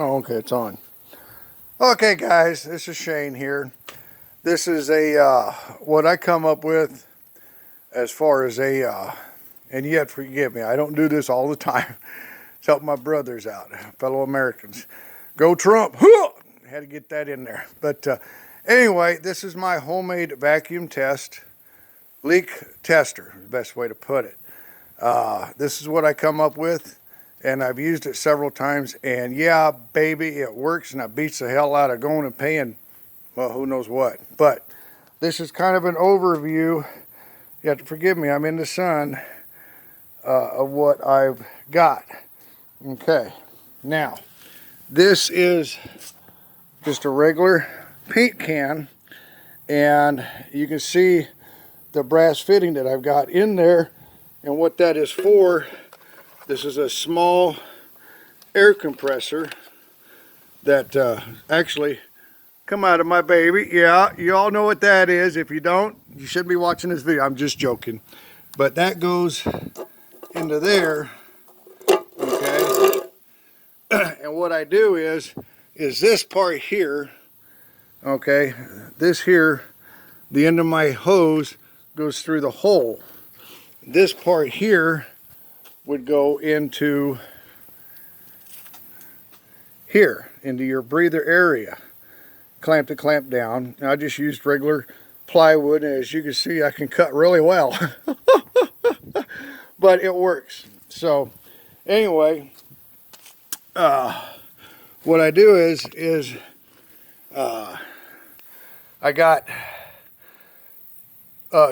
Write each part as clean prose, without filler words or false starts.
Oh, okay, it's on. Okay, guys, this is Shane here. This is a what I come up with as far as and yet forgive me, I don't do this all the time. It's helping my brothers out, fellow Americans. Go Trump! Had to get that in there. But anyway, this is my homemade vacuum test, leak tester, the best way to put it. This is what I come up with. And I've used it several times, and yeah, baby, it works, and it beats the hell out of going and paying, well, who knows what. But this is kind of an overview. You have to forgive me, I'm in the sun, of what I've got. Okay, now, this is just a regular paint can, and you can see the brass fitting that I've got in there, and what that is for. This is a small air compressor that actually come out of my baby. Yeah, you all know what that is. If you don't, you shouldn't be watching this video. I'm just joking. But that goes into there, okay? And what I do is this part here, okay? This here, the end of my hose goes through the hole. This part here would go into here, into your breather area. Clamp to clamp down. I just used regular plywood, and as you can see, I can cut really well. But it works. So anyway, what I do is I got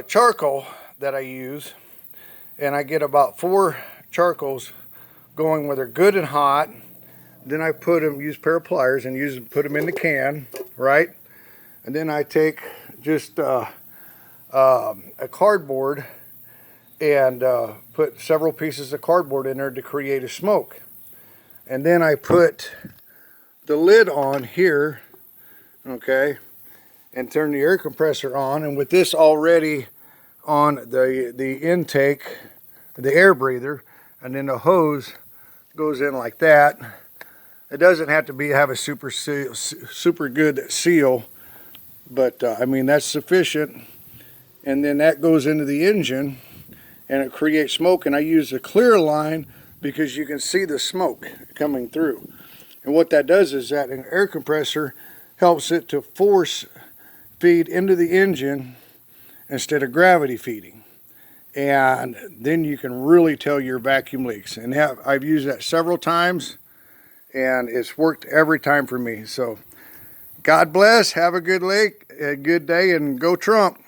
charcoal that I use, and I get about 4 charcoals going where they're good and hot. Then I put them, use a pair of pliers and put them in the can, right? And then I take just a cardboard and put several pieces of cardboard in there to create a smoke. And then I put the lid on here, okay, and turn the air compressor on. And with this already on the intake, the air breather, and then the hose goes in like that. It doesn't have to have a super good seal, but I mean, that's sufficient. And then that goes into the engine and it creates smoke, and I use a clear line because you can see the smoke coming through. And what that does is that an air compressor helps it to force feed into the engine instead of gravity feeding. And then you can really tell your vacuum leaks. And I've used that several times, and it's worked every time for me. So God bless, have a good day, and go Trump.